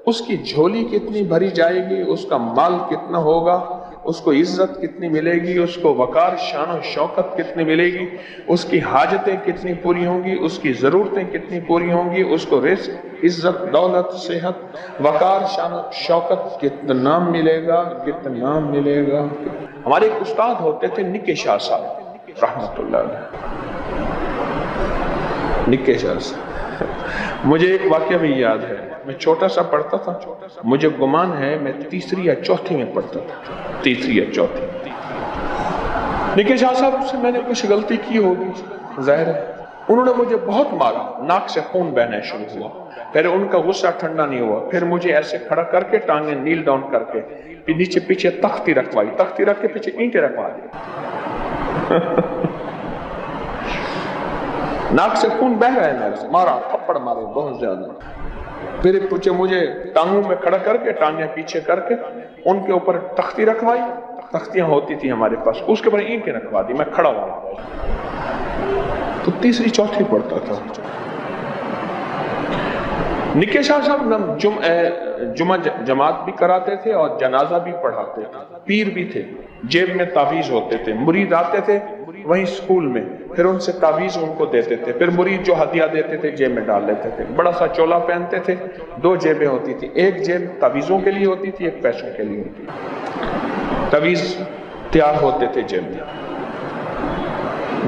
اس کی جھولی کتنی بھری جائے گی، اس کا مال کتنا ہوگا، اس کو عزت کتنی ملے گی، اس کو وقار شان و شوکت کتنی ملے گی، اس کی حاجتیں کتنی پوری ہوں گی، اس کی ضرورتیں کتنی پوری ہوں گی، اس کو رزق، عزت، دولت، صحت، وقار شان و شوکت کتنا ملے گا، کتنا ملے گا۔ ہمارے ایک استاد ہوتے تھے نکے شاہ صاحب رحمت اللہ علیہ، نکے شاہ صاحب۔ مجھے ایک واقعہ بھی یاد ہے، میں چھوٹا سا پڑھتا تھا، مجھے گمان ہے میں تیسری یا چوتھی میں پڑھتا تھا، تیسری یا چوتھی۔ نکے شاہ صاحب سے میں نے کچھ غلطی کی ہوگی، ظاہر ہے انہوں نے مجھے بہت مارا، ناک سے خون بہنا شروع ہوا، پھر ان کا غصہ ٹھنڈا نہیں ہوا، پھر مجھے ایسے کھڑا کر کے ٹانگیں نیل ڈاؤن کر کے نیچے پیچھے تختی رکھوائی، تختی رکھ کے پیچھے اینٹیں رکھوا دی، ناک سے خون بہ رہا ہے میرا، مارا، تھپڑ مارے بہت زیادہ، پھر پوچھے مجھے ٹانگوں میں کھڑا کر کے ٹانگیں پیچھے کر کے ان کے اوپر تختی رکھوائی، تختیاں ہوتی تھی ہمارے پاس، اس کے اوپر اینٹیں رکھوا دی، میں کھڑا ہوا تو تیسری چوتھی پڑھتا تھا۔ نکے شاہ صاحب جمعہ جماعت بھی کراتے تھے اور جنازہ بھی پڑھاتے تھے، پیر بھی تھے، جیب میں تعویذ ہوتے تھے، مرید آتے تھے وہیں اسکول میں، پھر ان سے تعویذ ان کو دیتے تھے، پھر مرید جو ہدیہ دیتے تھے جیب میں ڈال لیتے تھے، بڑا سا چولا پہنتے تھے، دو جیبیں ہوتی تھی، ایک جیب تعویذوں کے لیے ہوتی تھی، ایک پیسوں کے لیے ہوتی تھی، تعویذ تیار ہوتے تھے جیب میں۔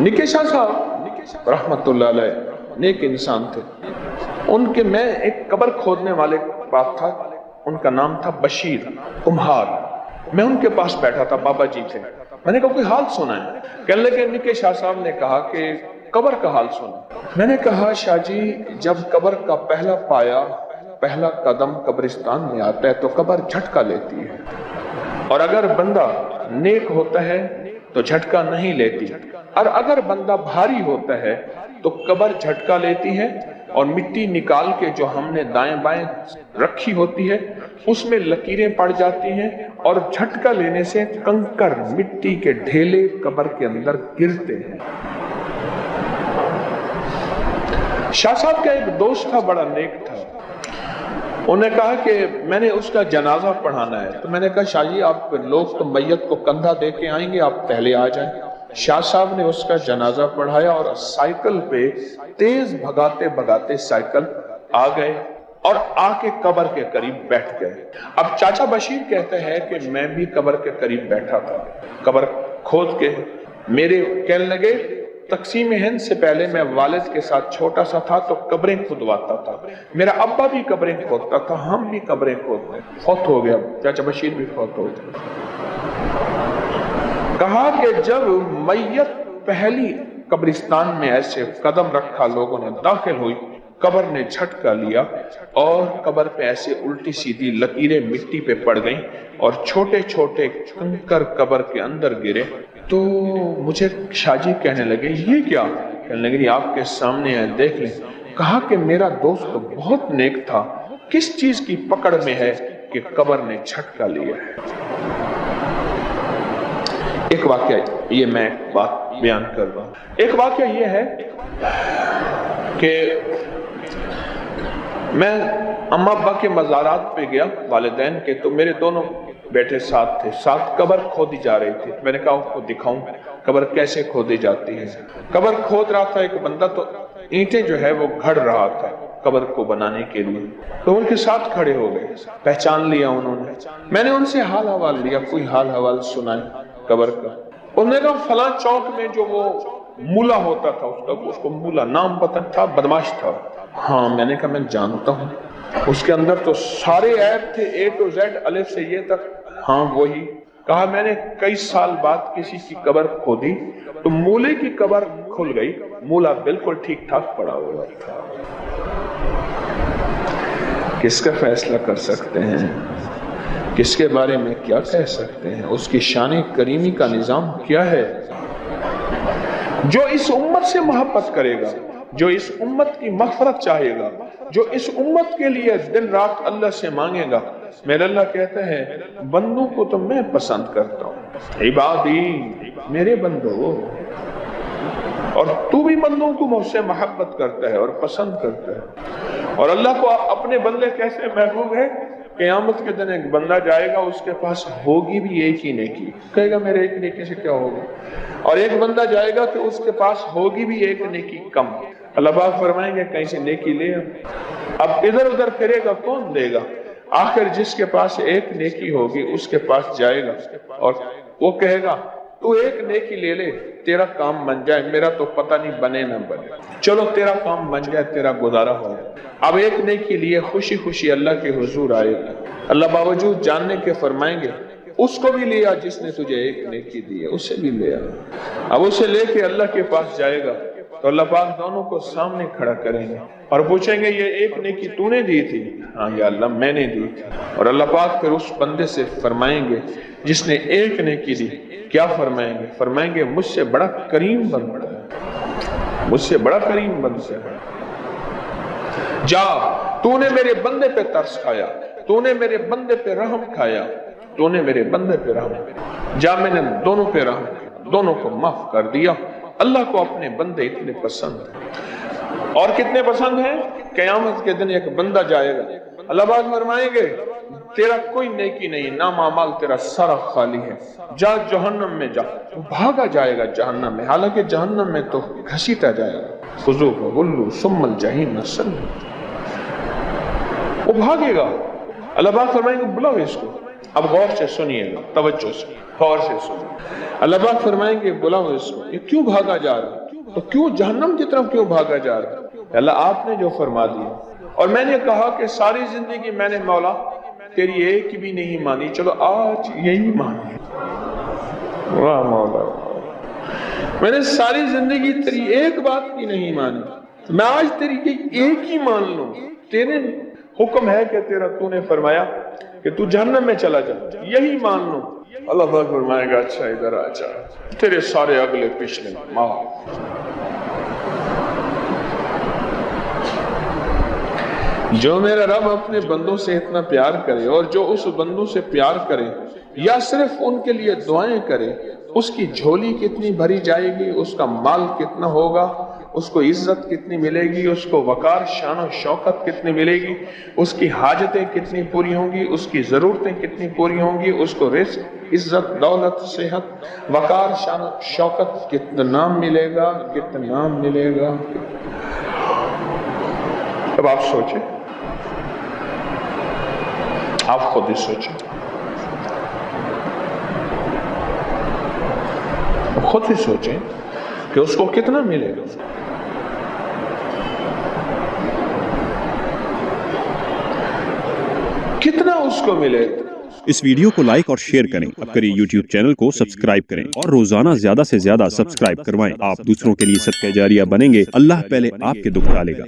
نکے شاہ صاحب رحمت اللہ علیہ نیک انسان تھے، ان کے میں ایک قبر کھودنے والے پاس تھا، ان کا نام تھا بشیر کمہار، میں ان کے پاس بیٹھا تھا، بابا جی تھے، میں نے کہا کوئی حال سنا ہے؟ کہنے لگے نکے شاہ صاحب نے کہا کہ قبر کا حال سنا۔ میں نے کہا شاہ جی جب قبر کا پہلا پایا، پہلا قدم قبرستان میں آتا ہے تو قبر جھٹکا لیتی ہے، اور اگر بندہ نیک ہوتا ہے تو جھٹکا نہیں لیتی، اور اگر بندہ بھاری ہوتا ہے تو قبر جھٹکا لیتی ہے، اور مٹی نکال کے جو ہم نے دائیں بائیں رکھی ہوتی ہے اس میں لکیریں پڑ جاتی ہیں، اور جھٹکا لینے سے کنکر مٹی کے ڈھیلے قبر کے اندر گرتے ہیں۔ شاہ صاحب کا ایک دوست تھا، بڑا نیک تھا، انہوں نے کہا کہ میں نے اس کا جنازہ پڑھانا ہے، تو میں نے کہا شاہ جی آپ لوگ تو میت کو کندھا دے کے آئیں گے، آپ پہلے آ جائیں۔ شاہ صاحب نے اس کا جنازہ پڑھایا اور سائیکل پہ تیز بھگاتے بھگاتے سائیکل آ گئے اور آ کے قبر کے قریب بیٹھ گئے۔ اب چاچا بشیر کہتے ہیں کہ میں بھی قبر کے قریب بیٹھا تھا، قبر کھود کے میرے کہنے لگے تقسیم ہند سے پہلے میں والد کے ساتھ چھوٹا سا تھا تو قبریں کھدواتا تھا، میرا ابا بھی قبریں کھودتا تھا، ہم بھی قبریں کھودتے، فوت ہو گیا چاچا بشیر بھی فوت ہو گیا۔ کہا کہ جب میت پہلی قبرستان میں ایسے قدم رکھا، لوگوں نے داخل ہوئی، قبر نے جھٹکا لیا اور قبر پہ ایسے الٹی سیدھی لکیریں مٹی پہ پڑ گئیں اور چھوٹے چھوٹے کنکر قبر کے اندر گرے، تو مجھے شاہ جی کہنے لگے یہ کیا؟ کہنے لگے آپ کے سامنے ہے دیکھ لیں۔ کہا کہ میرا دوست بہت نیک تھا، کس چیز کی پکڑ میں ہے کہ قبر نے جھٹکا لیا ہے۔ ایک واقعہ یہ میں بات بیان کر رہا ہوں، ایک واقعہ یہ ہے کہ میں اماں ابا کے مزارات پہ گیا والدین کے، تو میرے دونوں بیٹے ساتھ تھے، ساتھ قبر کھودی جا رہی تھی، میں نے کہا آپ کو دکھاؤں قبر کیسے کھودی جاتی ہے۔ قبر کھود رہا تھا ایک بندہ، تو اینٹیں جو ہے وہ گھڑ رہا تھا قبر کو بنانے کے لیے، تو ان کے ساتھ کھڑے ہو گئے، پہچان لیا انہوں نے، میں نے ان سے حال حوال لیا، کوئی حال حوال سنائے قبر کا۔ انہوں نے کہا فلاں چوک میں جو وہ مولا ہوتا تھا، اس کو مولا نام پتہ تھا، بدماش تھا۔ ہاں میں نے کہا میں جانتا ہوں، اس کے اندر تو سارے عیب تھے A to Z، الف سے یہ تک۔ ہاں وہی۔ کہا میں نے کئی سال بعد کسی کی قبر کھودی تو مولے کی قبر کھل گئی، مولا بالکل ٹھیک ٹھاک پڑا ہوا تھا۔ کس کا فیصلہ کر سکتے ہیں، کس کے بارے میں کیا کہہ سکتے ہیں، اس کی شان کریمی کا نظام کیا ہے؟ جو اس امت سے محبت کرے گا، جو اس امت کی مغفرت چاہے گا، جو اس امت کے لیے دن رات اللہ سے مانگے گا، میرے اللہ کہتا ہے بندوں کو تو میں پسند کرتا ہوں، عبادی میرے بندو، اور تو بھی بندوں کو مجھ سے محبت کرتا ہے اور پسند کرتا ہے۔ اور اللہ کو اپنے بندے کیسے محبوب ہے؟ قیامت کے دن ایک بندہ جائے گا، اس کے پاس ہوگی بھی ایک ہی نیکی، کہے گا میرے ایک نیکی سے کیا ہوگا، اور ایک بندہ جائے گا کہ اس کے پاس ہوگی بھی ایک نیکی کم۔ اللہ پاک فرمائیں گے کہیں سے نیکی لے، اب ادھر ادھر پھرے گا کون دے گا؟ آخر جس کے پاس ایک نیکی ہوگی اس کے پاس جائے گا اور وہ کہے گا تو ایک نیکی لے لے، تیرا کام بن جائے، میرا تو پتہ نہیں بنے نہ بنے، چلو تیرا کام بن جائے، تیرا گزارا ہو جائے۔ اب ایک نیکی لیے خوشی خوشی اللہ کے حضور آئے گا، اللہ باوجود جاننے کے فرمائیں گے اس کو بھی لیا جس نے تجھے ایک نیکی دی ہے، اسے بھی لیا۔ اب اسے لے کے اللہ کے پاس جائے گا تو اللہ پاک دونوں کو سامنے کھڑا کریں گے اور پوچھیں گے یہ ایک نیکی تو نے دی تھی؟ ہاں یا اللہ میں نے دی تھی۔ اور اللہ پاک پھر اس بندے سے فرمائیں گے جس نے ایک نیکی دی، کیا فرمائیں گے؟ فرمائیں گے مجھ سے بڑا کریم بندہ ہے، مجھ سے بڑا کریم بندہ ہے، جا تو نے میرے بندے پہ ترس کھایا، تو نے میرے بندے پہ رحم کھایا، تو نے میرے بندے پہ رحم، جا میں نے دونوں پہ رحم کیا، دونوں کو معاف کر دیا۔ اللہ کو اپنے بندے اتنے پسند ہیں، اور کتنے پسند ہیں؟ قیامت کے دن ایک بندہ جائے گا، اللہ پاک فرمائیں گے تیرا کوئی نیکی نہیں، نام اعمال تیرا سارا خالی ہے، جا جہنم میں جا۔ وہ بھاگا جائے گا جہنم میں، حالانکہ جہنم میں تو گھسیٹا جائے گا، خذوہ فغلوہ ثم الجحیم صلوہ، وہ بھاگے گا۔ اللہ پاک فرمائیں گے بلاؤ اس کو۔ اب غور سے سنیے گا، توجہ سے غور سے سنیے۔ اللہ پاک فرمائیں گے بلاؤ اس کو، یہ کیوں بھاگا جا رہا؟ تو کیوں جہنم کی طرف کیوں بھاگا جا رہا؟ اللہ آپ نے جو فرما دیا، اور میں نے کہا کہ ساری زندگی میں نے مولا تیری ایک بھی نہیں مانی، چلو آج یہی مانی۔ واہ مولا، میں نے ساری زندگی تیری ایک بات کی نہیں مانی، میں آج تیری ایک ہی مان لوں۔ تیرے حکم ہے کہ تو نے فرمایا کہ تو جہنم میں چلا جا، یہی مان لوں۔ اللہ پاک فرمائے گا اچھا ادھر آ جا، تیرے سارے اگلے پچھلے معاف۔ جو میرا رب اپنے بندوں سے اتنا پیار کرے اور جو اس بندوں سے پیار کرے یا صرف ان کے لیے دعائیں کرے، اس کی جھولی کتنی بھری جائے گی، اس کا مال کتنا ہوگا، اس کو عزت کتنی ملے گی، اس کو وقار شان و شوکت کتنی ملے گی، اس کی حاجتیں کتنی پوری ہوں گی، اس کی ضرورتیں کتنی پوری ہوں گی، اس کو رزق، عزت، دولت، صحت، وقار شان و شوکت کتنا ملے گا، کتنا ملے گا۔ اب آپ سوچیں، آپ خود ہی سوچیں، خود ہی سوچیں کہ اس کو کتنا ملے گا۔ کتنا اس کو ملے گا۔ اس ویڈیو کو لائک اور شیئر کریں، اب کریے یوٹیوب چینل کو سبسکرائب کریں اور روزانہ زیادہ سے زیادہ سبسکرائب کروائیں۔ آپ دوسروں کے لیے صدقہ جاریہ بنیں گے، اللہ پہلے آپ کے دکھ ٹالے گا۔